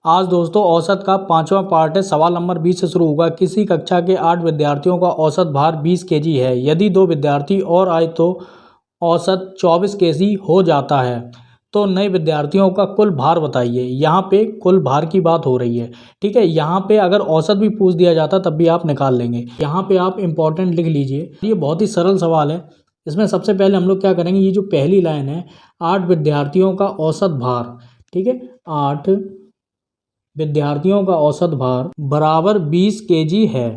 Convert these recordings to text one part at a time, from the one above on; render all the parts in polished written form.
आज दोस्तों औसत का 5वां पार्ट है। सवाल नंबर 20 से शुरू होगा। किसी कक्षा के 8 विद्यार्थियों का औसत भार 20 केजी है। यदि 2 विद्यार्थी और आए तो औसत 24 केजी हो जाता है। तो नए विद्यार्थियों का कुल भार बताइए। यहाँ पे कुल भार की बात हो रही है, ठीक है। यहाँ पे अगर औसत भी पूछ दिया जाता तब भी आप निकाल लेंगे। यहाँ पे आप इम्पोर्टेंट लिख लीजिए। ये बहुत ही सरल सवाल है। इसमें सबसे पहले हम लोग क्या करेंगे, ये जो पहली लाइन है 8 विद्यार्थियों का औसत भार, ठीक है, 8 विद्यार्थियों का औसत भार बराबर 20 केजी है,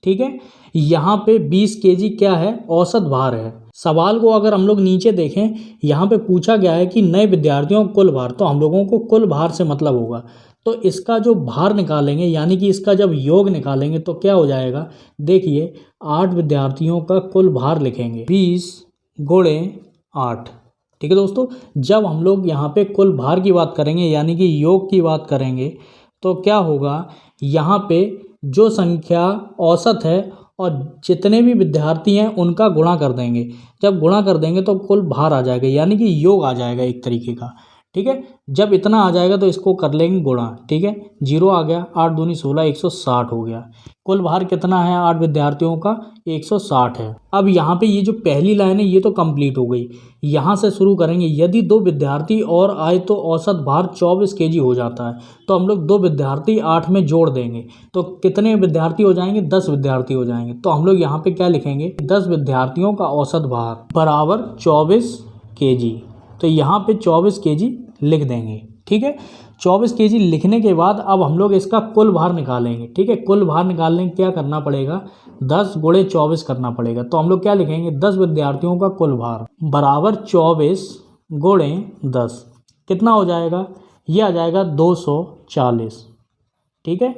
ठीक है। यहाँ पे 20 केजी क्या है, औसत भार है। सवाल को अगर हम लोग नीचे देखें, यहाँ पे पूछा गया है कि नए विद्यार्थियों का कुल भार, तो हम लोगों को कुल भार से मतलब होगा। तो इसका जो भार निकालेंगे, यानी कि इसका जब योग निकालेंगे तो क्या हो जाएगा, देखिए 8 विद्यार्थियों का कुल भार लिखेंगे 20 गुणे 8, ठीक है दोस्तों। जब हम लोग यहाँ पे कुल भार की बात करेंगे यानी कि योग की बात करेंगे तो क्या होगा, यहाँ पे जो संख्या औसत है और जितने भी विद्यार्थी हैं उनका गुणा कर देंगे। जब गुणा कर देंगे तो कुल भार आ जाएगा, यानी कि योग आ जाएगा एक तरीके का, ठीक है। जब इतना आ जाएगा तो इसको कर लेंगे गुणा, ठीक है। 0 आ गया, 8 दूनी 16, 160 हो गया। कुल भार कितना है 8 विद्यार्थियों का, 160 है। अब यहाँ पे ये जो पहली लाइन है ये तो कंप्लीट हो गई। यहाँ से शुरू करेंगे, यदि 2 विद्यार्थी और आए तो औसत भार 24 केजी हो जाता है। तो हम लोग 2 विद्यार्थी 8 में जोड़ देंगे तो कितने विद्यार्थी हो जाएंगे, 10 विद्यार्थी हो जाएंगे। तो हम लोग यहाँ पे क्या लिखेंगे, 10 विद्यार्थियों का औसत भार बराबर 24 केजी। तो यहाँ पे 24 केजी लिख देंगे, ठीक है। 24 केजी लिखने के बाद अब हम लोग इसका कुल भार निकालेंगे, ठीक है। कुल भार निकालने के क्या करना पड़ेगा, 10 गुणे 24 करना पड़ेगा। तो हम लोग क्या लिखेंगे, 10 विद्यार्थियों का कुल भार बराबर 24 गुणे 10, कितना हो जाएगा, ये आ जाएगा 240, ठीक है।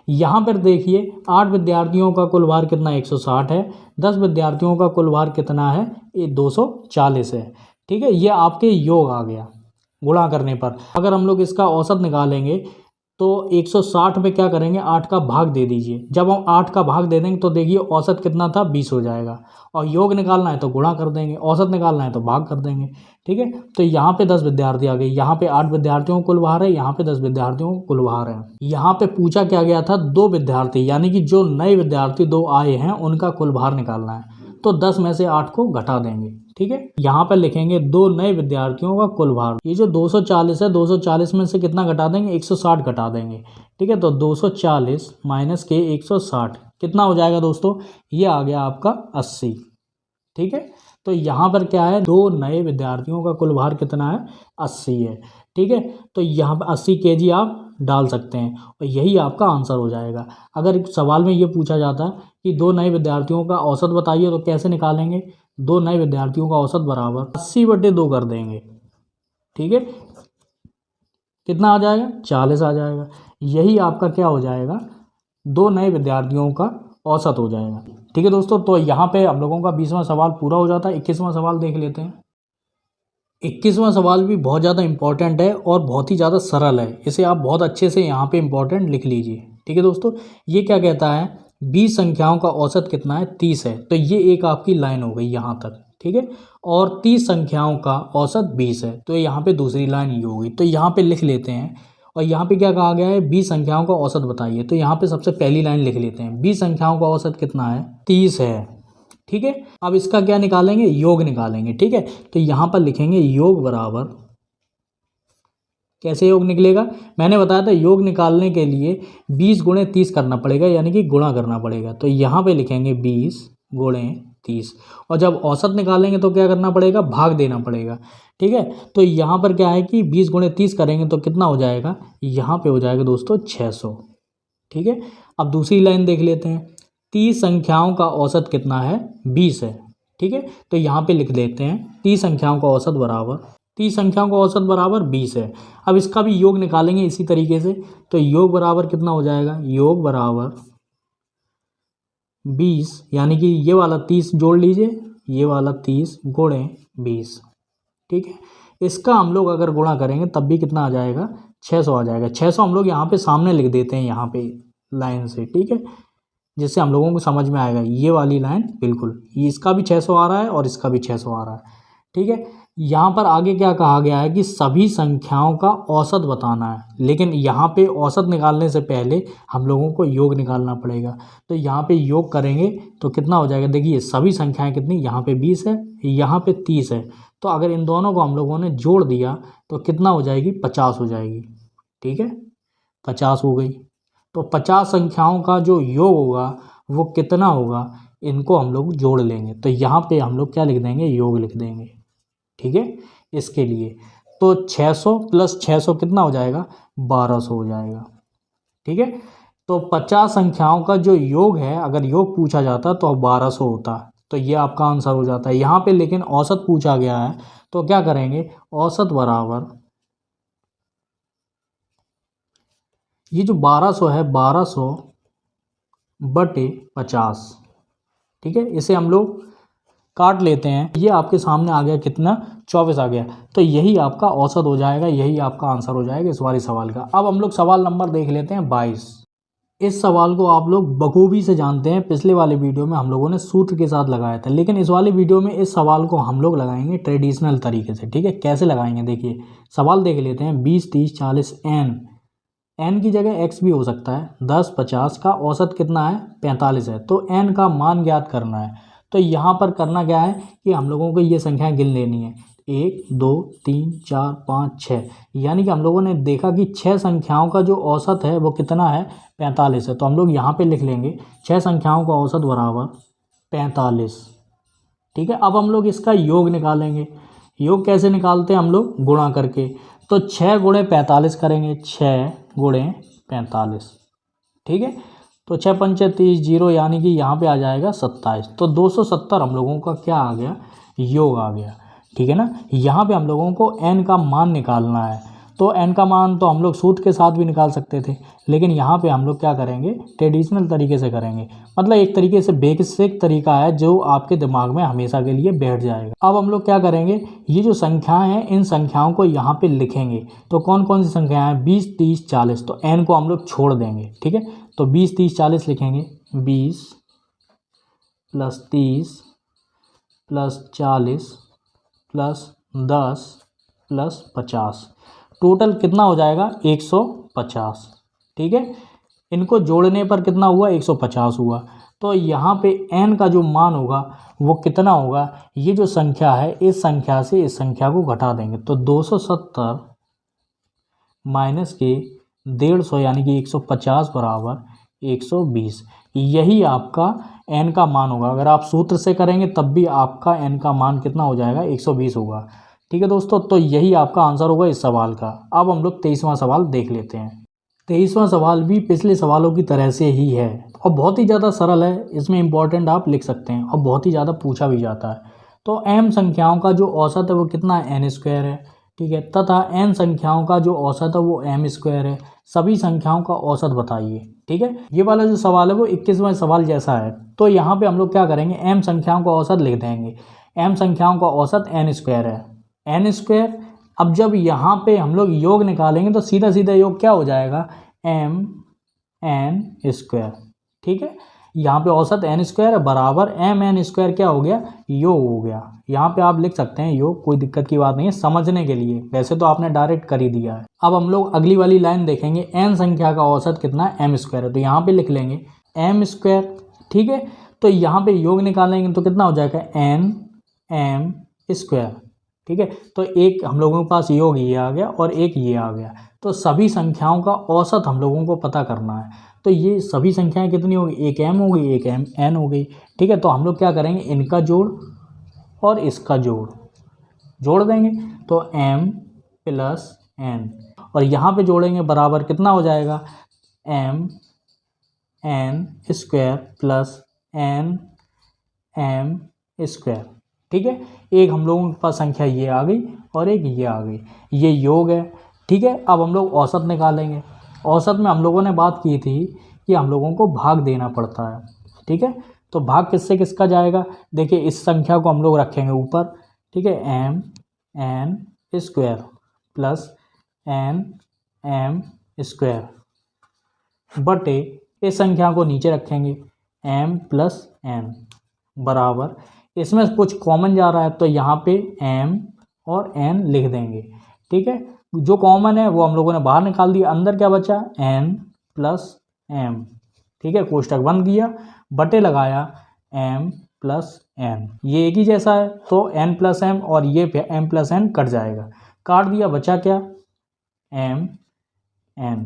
यहाँ पर देखिए 8 विद्यार्थियों का कुल भार कितना, 160 है। 10 विद्यार्थियों का कुल भार कितना है, ये 240 है, ठीक है। ये आपके योग आ गया गुणा करने पर। अगर हम लोग इसका औसत निकालेंगे तो 160 पे क्या करेंगे, 8 का भाग दे दीजिए। जब हम 8 का भाग दे देंगे तो देखिए औसत कितना था, 20 हो जाएगा। और योग निकालना है तो गुणा कर देंगे, औसत निकालना है तो भाग कर देंगे, ठीक है। तो यहाँ पे 10 विद्यार्थी आ गए, यहाँ पे 8 विद्यार्थियों को कुल भार है, यहाँ पे 10 विद्यार्थियों को कुल भार है। यहाँ पे पूछा क्या गया था, 2 विद्यार्थी, यानी कि जो नए विद्यार्थी 2 आए हैं उनका कुल भार निकालना है। तो 10 में से 8 को घटा देंगे, ठीक है। यहाँ पर लिखेंगे 2 नए विद्यार्थियों का कुल भार। ये जो 240 है, 240 में से कितना घटा देंगे, 160 घटा देंगे, ठीक है। तो 240 माइनस के 160 कितना हो जाएगा दोस्तों, ये आ गया आपका 80, ठीक है। तो यहाँ पर क्या है, 2 नए विद्यार्थियों का कुल भार कितना है, 80 है, ठीक है। तो यहाँ पर 80 केजी आप डाल सकते हैं और यही आपका आंसर हो जाएगा। अगर सवाल में ये पूछा जाता है कि 2 नए विद्यार्थियों का औसत बताइए तो कैसे निकालेंगे, 2 नए विद्यार्थियों का औसत बराबर 80/2 कर देंगे, ठीक है। कितना आ जाएगा, 40 आ जाएगा। यही आपका क्या हो जाएगा, 2 नए विद्यार्थियों का औसत हो जाएगा, ठीक है दोस्तों। तो यहाँ पे हम लोगों का 20वां सवाल पूरा हो जाता है। 21वां सवाल देख लेते हैं। 21वां सवाल भी बहुत ज़्यादा इंपॉर्टेंट है और बहुत ही ज़्यादा सरल है। इसे आप बहुत अच्छे से यहाँ पे इंपॉर्टेंट लिख लीजिए, ठीक है दोस्तों। ये क्या कहता है, 20 संख्याओं का औसत कितना है, 30 है। तो ये एक आपकी लाइन हो गई यहाँ तक, ठीक है। और 30 संख्याओं का औसत 20 है, तो यहाँ पे दूसरी लाइन ये होगी। तो यहाँ पे लिख लेते हैं। और यहाँ पे क्या कहा गया है, 20 संख्याओं का औसत बताइए। तो यहाँ पे सबसे पहली लाइन लिख लेते हैं, 20 संख्याओं का औसत कितना है, 30 है, ठीक है। अब इसका क्या निकालेंगे, योग निकालेंगे, ठीक है। तो यहाँ पर लिखेंगे योग बराबर, कैसे योग निकलेगा, मैंने बताया था योग निकालने के लिए 20 गुणे 30 करना पड़ेगा, यानी कि गुणा करना पड़ेगा। तो यहाँ पे लिखेंगे 20 गुणे 30। और जब औसत निकालेंगे तो क्या करना पड़ेगा, भाग देना पड़ेगा, ठीक है। तो यहाँ पर क्या है कि 20 गुणे 30 करेंगे तो कितना हो जाएगा, यहाँ पे हो जाएगा दोस्तों 600, ठीक है। अब दूसरी लाइन देख लेते हैं, 30 संख्याओं का औसत कितना है, 20 है, ठीक है। तो यहाँ पे लिख देते हैं 30 संख्याओं का औसत बराबर, 30 संख्याओं का औसत बराबर 20 है। अब इसका भी योग निकालेंगे इसी तरीके से। तो योग बराबर कितना हो जाएगा, योग बराबर 20, यानी कि ये वाला 30 जोड़ लीजिए, ये वाला 30 गुणे 20, ठीक है। इसका हम लोग अगर गुणा करेंगे तब भी कितना आ जाएगा, 600 आ जाएगा। 600 हम लोग यहाँ पे सामने लिख देते हैं, यहाँ पे लाइन से, ठीक है, जिससे हम लोगों को समझ में आएगा। ये वाली लाइन बिल्कुल, इसका भी 600 आ रहा है और इसका भी 600 आ रहा है, ठीक है। यहाँ पर आगे क्या कहा गया है कि सभी संख्याओं का औसत बताना है, लेकिन यहाँ पे औसत निकालने से पहले हम लोगों को योग निकालना पड़ेगा। तो यहाँ पे योग करेंगे तो कितना हो जाएगा, देखिए सभी संख्याएं कितनी, यहाँ पे 20 है, यहाँ पे 30 है। तो अगर इन दोनों को हम लोगों ने जोड़ दिया तो कितना हो जाएगी, 50 हो जाएगी। ठीक है, 50 हो गई। तो 50 संख्याओं का जो योग होगा वो कितना होगा, इनको हम लोग जोड़ लेंगे। तो यहाँ पे हम लोग क्या लिख देंगे, योग लिख देंगे। ठीक है, इसके लिए तो 600 प्लस 600 कितना हो जाएगा, 1200 हो जाएगा। ठीक है, तो 50 संख्याओं का जो योग है, अगर योग पूछा जाता तो 1200 होता, तो ये आपका आंसर हो जाता है। यहाँ पे लेकिन औसत पूछा गया है, तो क्या करेंगे, औसत बराबर ये जो 1200 है, 1200 बटे 50। ठीक है, इसे हम लोग काट लेते हैं। ये आपके सामने आ गया कितना, 24 आ गया। तो यही आपका औसत हो जाएगा, यही आपका आंसर हो जाएगा इस वाले सवाल का। अब हम लोग सवाल नंबर देख लेते हैं 22। इस सवाल को आप लोग बखूबी से जानते हैं, पिछले वाले वीडियो में हम लोगों ने सूत्र के साथ लगाया था, लेकिन इस वाले वीडियो में इस सवाल को हम लोग लगाएंगे ट्रेडिशनल तरीके से। ठीक है, कैसे लगाएंगे, देखिए सवाल देख लेते हैं। 20, 30, 40 एन की जगह एक्स भी हो सकता है। 10, 50 का औसत कितना है, 45 है। तो एन का मान ज्ञात करना है। तो यहाँ पर करना क्या है कि हम लोगों को ये संख्याएं गिन लेनी है, 1, 2, 3, 4, 5, 6। यानी कि हम लोगों ने देखा कि 6 संख्याओं का जो औसत है वो कितना है, 45 है। तो हम लोग यहाँ पे लिख लेंगे 6 संख्याओं का औसत बराबर 45। ठीक है, अब हम लोग इसका योग निकालेंगे। योग कैसे निकालते हैं, हम लोग गुणा करके। तो 6 गुणे 45 करेंगे, 6 गुणे 45। ठीक है, तो 6 पंचे 30, 0, यानी कि यहाँ पे आ जाएगा 27। तो 270 हम लोगों का क्या आ गया, योग आ गया। ठीक है ना, यहाँ पे हम लोगों को n का मान निकालना है। तो n का मान तो हम लोग सूत्र के साथ भी निकाल सकते थे, लेकिन यहाँ पे हम लोग क्या करेंगे, ट्रेडिशनल तरीके से करेंगे। मतलब एक तरीके से बेसिक तरीका है जो आपके दिमाग में हमेशा के लिए बैठ जाएगा। अब हम लोग क्या करेंगे, ये जो संख्याएं हैं इन संख्याओं को यहाँ पे लिखेंगे। तो कौन कौन सी संख्याएं हैं, 20, 30, 40। तो n को हम लोग छोड़ देंगे। ठीक है, तो 20, 30, 40 लिखेंगे। 20 plus 30 plus 40 plus 10 plus 50, total कितना हो जाएगा, 150। ठीक है, इनको जोड़ने पर कितना हुआ, 150 हुआ। तो यहाँ पे n का जो मान होगा वो कितना होगा, ये जो संख्या है इस संख्या से इस संख्या को घटा देंगे। तो 270 माइनस के 150 यानी कि 150 बराबर 120। यही आपका n का मान होगा। अगर आप सूत्र से करेंगे तब भी आपका n का मान कितना हो जाएगा, 120 होगा। ठीक है दोस्तों, तो यही आपका आंसर होगा इस सवाल का। अब हम लोग 23वां सवाल देख लेते हैं। 23वां सवाल भी पिछले सवालों की तरह से ही है और बहुत ही ज़्यादा सरल है। इसमें इंपॉर्टेंट आप लिख सकते हैं और बहुत ही ज़्यादा पूछा भी जाता है। तो m संख्याओं का जो औसत है वो कितना है, n स्क्वायर है। ठीक है, तथा n संख्याओं का जो औसत है वो m स्क्वायर है। सभी संख्याओं का औसत बताइए। ठीक है, ये वाला जो सवाल है वो 21वां सवाल जैसा है। तो यहाँ पे हम लोग क्या करेंगे, m संख्याओं का औसत लिख देंगे। m संख्याओं का औसत n स्क्वायर है, n स्क्वायर। अब जब यहाँ पे हम लोग योग निकालेंगे तो सीधा सीधा योग क्या हो जाएगा, m n स्क्वायर। ठीक है, यहाँ पे औसत n स्क्वायर है बराबर m n स्क्वायर क्या हो गया, योग हो गया। यहाँ पे आप लिख सकते हैं योग, कोई दिक्कत की बात नहीं है समझने के लिए, वैसे तो आपने डायरेक्ट कर ही दिया है। अब हम लोग अगली वाली लाइन देखेंगे, n संख्या का औसत कितना है, m स्क्वायर है। तो यहाँ पे लिख लेंगे m स्क्वायर। ठीक है, तो यहाँ पे योग निकालेंगे तो कितना हो जाएगा, n m स्क्वायर। ठीक है, तो एक हम लोगों के पास योग ये आ गया और एक ये आ गया। तो सभी संख्याओं का औसत हम लोगों को पता करना है। तो ये सभी संख्याएं कितनी होगी, एक m हो गई, एक n हो गई। ठीक है, तो हम लोग क्या करेंगे, इनका जोड़ और इसका जोड़ देंगे। तो m प्लस n और यहाँ पे जोड़ेंगे बराबर कितना हो जाएगा, m n square plus n m square. ठीक है, एक हम लोगों के पास संख्या ये आ गई और एक ये आ गई, ये योग है। ठीक है, अब हम लोग औसत निकालेंगे। औसत में हम लोगों ने बात की थी कि हम लोगों को भाग देना पड़ता है। ठीक है, तो भाग किससे किसका जाएगा, देखिए इस संख्या को हम लोग रखेंगे ऊपर। ठीक है, m n square plus n m square बटे इस संख्या को नीचे रखेंगे m प्लस n बराबर, इसमें कुछ कॉमन जा रहा है तो यहाँ पे m और n लिख देंगे। ठीक है, जो कॉमन है वो हम लोगों ने बाहर निकाल दिया, अंदर क्या बचा n प्लस m। ठीक है, कोष्टक बंद किया, बटे लगाया m प्लस n, ये एक ही जैसा है तो n प्लस m और ये m प्लस n कट जाएगा, काट दिया, बचा क्या m n।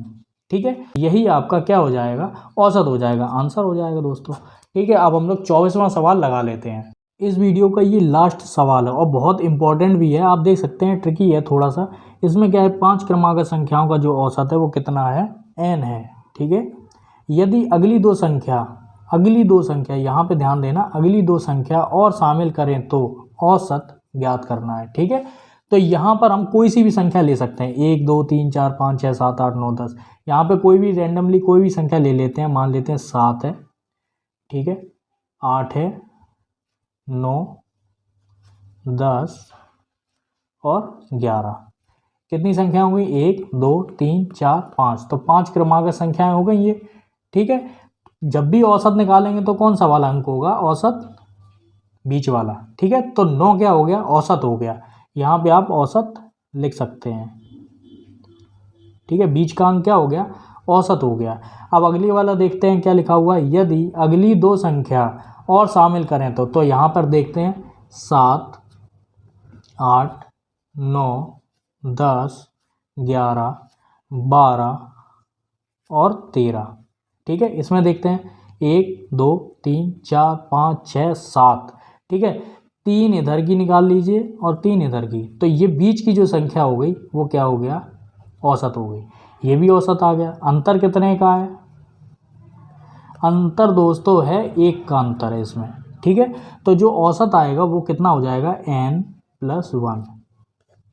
ठीक है, यही आपका क्या हो जाएगा, औसत हो जाएगा, आंसर हो जाएगा दोस्तों। ठीक है, अब हम लोग 24वां सवाल लगा लेते हैं। इस वीडियो का ये लास्ट सवाल है और बहुत इंपॉर्टेंट भी है, आप देख सकते हैं ट्रिकी है थोड़ा सा। इसमें क्या है, 5 क्रमांक संख्याओं का जो औसत है वो कितना है, n है। ठीक है, यदि अगली दो संख्या यहाँ पे ध्यान देना, अगली दो संख्या और शामिल करें तो औसत ज्ञात करना है। ठीक है, तो यहाँ पर हम कोई सी भी संख्या ले सकते हैं, 1 2 3 4 5 6 7 8 9 10, यहाँ पे कोई भी रैंडमली कोई भी संख्या ले लेते हैं, मान लेते हैं 7 है। ठीक है, 8 है, 9 10 और 11, कितनी संख्या हो गई, 1 2 3 4 5, तो 5 क्रमांक संख्याएं हो गई ये। ठीक है, जब भी औसत निकालेंगे तो कौन सा वाला अंक होगा, औसत बीच वाला। ठीक है, तो 9 क्या हो गया, औसत हो गया, यहाँ पे आप औसत लिख सकते हैं। ठीक है, बीच का अंक क्या हो गया, औसत हो गया। अब अगली वाला देखते हैं क्या लिखा हुआ है, यदि अगली दो संख्या और शामिल करें तो यहाँ पर देखते हैं 7 8 9 10 11 12 और 13। ठीक है, इसमें देखते हैं 1 2 3 4 5 6 7। ठीक है, 3 इधर की निकाल लीजिए और 3 इधर की, तो ये बीच की जो संख्या हो गई वो क्या हो गया, औसत हो गई, ये भी औसत आ गया। अंतर कितने का है, अंतर दोस्तों है 1 का अंतर है इसमें। ठीक है, तो जो औसत आएगा वो कितना हो जाएगा, n प्लस 1,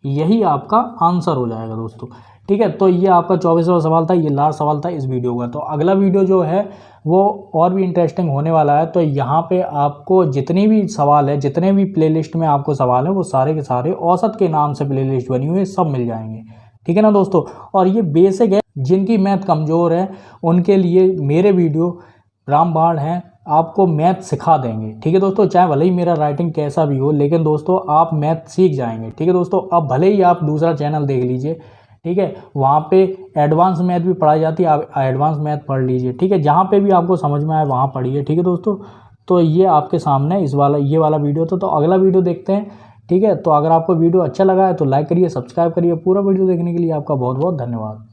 यही आपका आंसर हो जाएगा दोस्तों। ठीक है, तो ये आपका 24वां सवाल था, ये लास्ट सवाल था इस वीडियो का। तो अगला वीडियो जो है वो और भी इंटरेस्टिंग होने वाला है, तो यहाँ पे आपको जितनी भी सवाल है, जितने भी प्लेलिस्ट में आपको सवाल है वो सारे के सारे औसत के नाम से प्लेलिस्ट बनी हुई है, सब मिल जाएंगे। ठीक है ना दोस्तों, और ये बेसिक है, जिनकी मैथ कमज़ोर है उनके लिए मेरे वीडियो रामबाण है, आपको मैथ सिखा देंगे। ठीक है दोस्तों, चाहे भले ही मेरा राइटिंग कैसा भी हो, लेकिन दोस्तों आप मैथ सीख जाएंगे। ठीक है दोस्तों, अब भले ही आप दूसरा चैनल देख लीजिए, ठीक है, वहाँ पे एडवांस मैथ भी पढ़ाई जाती है, आप एडवांस मैथ पढ़ लीजिए। ठीक है, जहाँ पे भी आपको समझ में आए वहाँ पढ़िए। ठीक है दोस्तों, तो ये आपके सामने ये वाला वीडियो था, तो अगला वीडियो देखते हैं। ठीक है, तो अगर आपको वीडियो अच्छा लगा है तो लाइक करिए, सब्सक्राइब करिए। पूरा वीडियो देखने के लिए आपका बहुत बहुत धन्यवाद।